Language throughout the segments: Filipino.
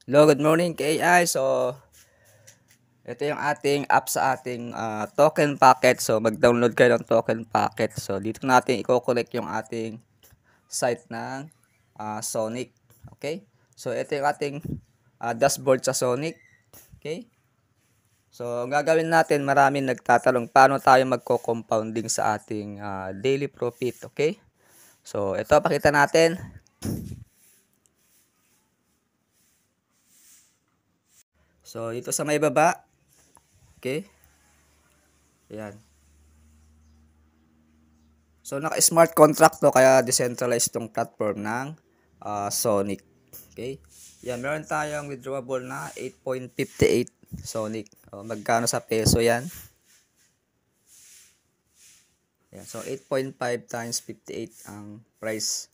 Hello, good morning KI. So, ito yung ating app sa ating token packet. So, mag-download kayo ng token packet. So, dito natin i-connect yung ating site ng Sonic. Okay? So, ito yung ating dashboard sa Sonic. Okay? So, ang gagawin natin, maraming nagtatanong paano tayo magko-compounding sa ating daily profit. Okay? So, ito pakita natin. So, dito sa may baba. Okay? Ayan. So, naka-smart contract to, kaya decentralized tong platform ng Sonic. Okay? Yan, meron tayong withdrawable na 8.58 Sonic. O, magkano sa peso yan? Yan. So, 8.5 times 58 ang price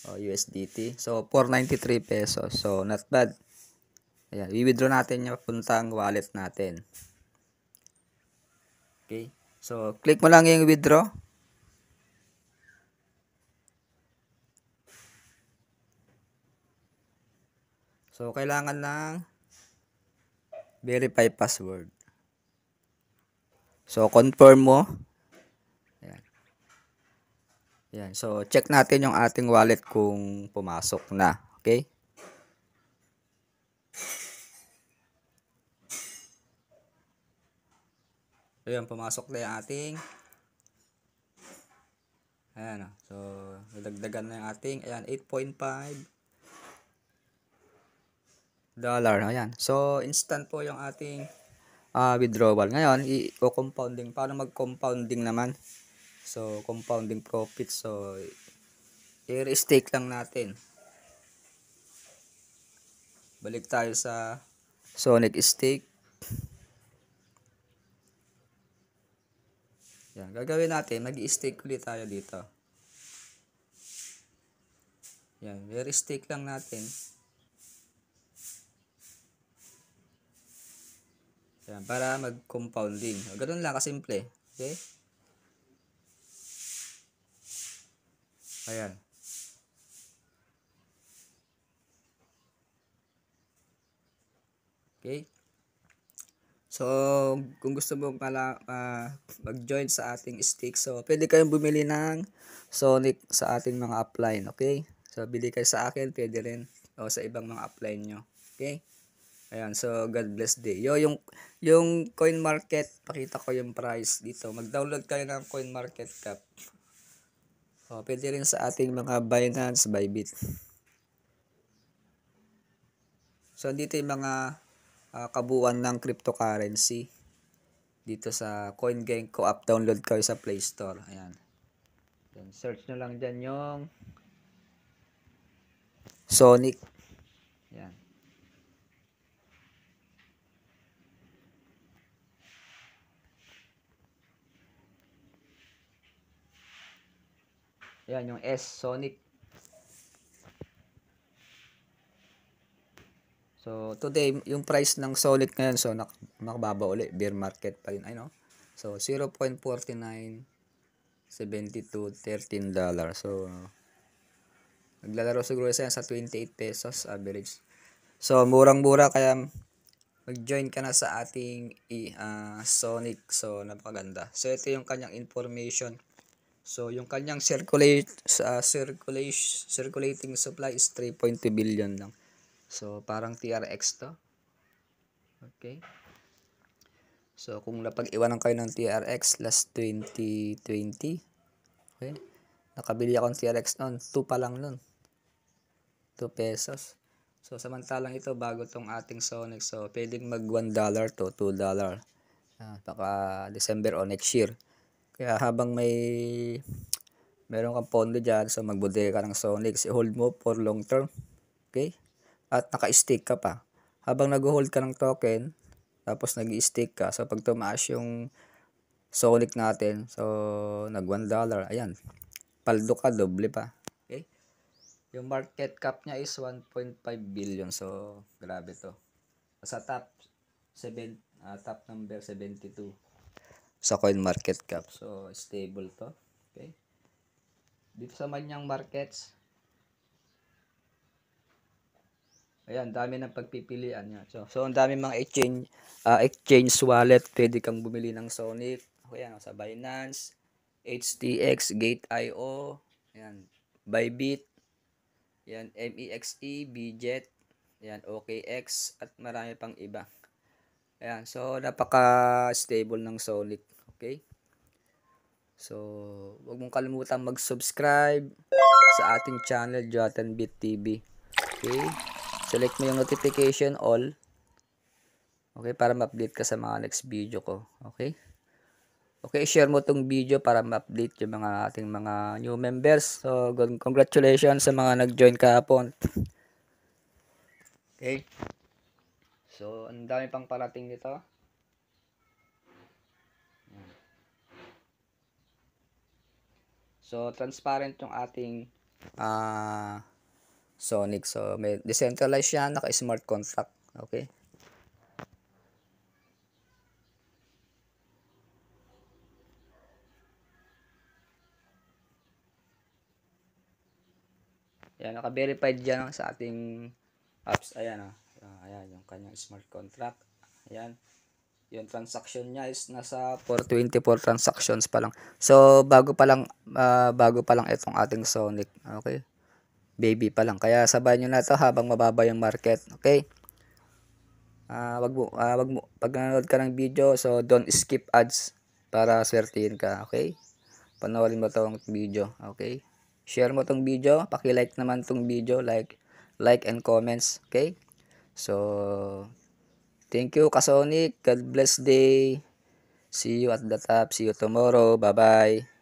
USDT. So, 493 pesos. So, not bad. Ayan, i-withdraw natin yung puntang wallet natin. Okay? So, click mo lang yung withdraw. So, kailangan ng verify password. So, confirm mo. Ayan. Ayan. So, check natin yung ating wallet kung pumasok na. Okay? Ayan, pumasok na yung ating. Ayan. So, nadagdagan na yung ating. Ayan, 8.5 dollar. Ayan. So, instant po yung ating withdrawal. Ngayon, i-compounding. Paano mag-compounding naman? So, compounding profit. So, i-stake lang natin. Balik tayo sa Sonic Stake. Yan, gagawin natin, mag-i-stake ulit tayo dito. Yan, i-stake lang natin. Yan, para mag-compounding. Ganun lang kasimple. Okay? Ayan. Okay? So, kung gusto mo mag-join sa ating stake, so pwede kayong bumili ng Sonic sa ating mga upline, okay? So, bili kayo sa akin, pwede rin o sa ibang mga upline nyo. Okay? Ayan, so God bless day. Yung coin market, pakita ko yung price dito. Mag-download kayo ng coin market cap. O, pwede rin sa ating mga Binance, Bybit. So, dito yung mga kabuuan ng cryptocurrency. Dito sa CoinGecko app, download kayo sa Play Store. Ayan. Then, search nyo lang dyan yung Sonic. Ayan. Ayan, yung S, Sonic. So, today, yung price ng Sonic ngayon, so, nakababa ulit. Bear market pa rin. Ayun, no? So, 0.4972 $13. So, naglalaro siguro siya sa 28 pesos average. So, murang-mura, kaya mag-join ka na sa ating Sonic. So, napakaganda. So, ito yung kanyang information. So, yung kanyang circulating supply is 3.2 billion lang. So, parang TRX to. Okay. So, kung napag-iwanan kayo ng TRX last 2020, okay, nakabili ako ng TRX noon, 2 pa lang noon. 2 pesos. So, samantalang ito, bago tong ating Sonic. So, pwedeng mag $1 to $2. Baka December o next year. Kaya habang meron kang pondo dyan, so magbudeka ka ng Sonic. I-hold mo for long term. Okay? At naka-stick ka pa. Habang nag-hold ka ng token, tapos nag-i-stick ka. So, pag tumaas yung Sonic natin, so, nag $1. Ayan. Paldo ka, doble pa. Okay? Yung market cap niya is 1.5 billion. So, grabe to. Sa top number 72 sa coin market cap. So, stable to. Okay? Dito sa manyang markets, Ayan, dami ng pagpipilian niya. So ang dami mga exchange wallet. Pwede kang bumili ng Sonic. Ayan, sa Binance, HTX, Gate.io, ayan, Bybit, ayan, MEXE, Bjet, ayan, OKX, at marami pang iba. Ayan, so napaka-stable ng Sonic. Okay? So, huwag mong kalimutan mag-subscribe sa ating channel, Jotanbit TV. Okay? Select mo yung notification all. Okay, para ma-update ka sa mga next video ko. Okay? Okay, share mo tong video para ma-update yung mga ating mga new members. So, congratulations sa mga nag-join kahapon. Okay? So, ang dami pang parating nito. So, transparent yung ating Sonic. So, may decentralized siya, naka-smart contract. Okay? Yan, naka-verified dyan sa ating apps. Ayan, ayan, yung kanyang smart contract. Ayan. Yung transaction niya is nasa 424 transactions pa lang. So, bago pa lang itong ating Sonic. Okay? Baby pa lang. Kaya sabayan nyo na ito habang mababa yung market. Okay? Pag nanonood ka ng video, so don't skip ads para swertihin ka. Okay? Panoorin mo tong video. Okay? Share mo tong video. Paki-like naman tong video. Like and comments. Okay? So, thank you, Kasonic. God bless day. See you at the top. See you tomorrow. Bye-bye.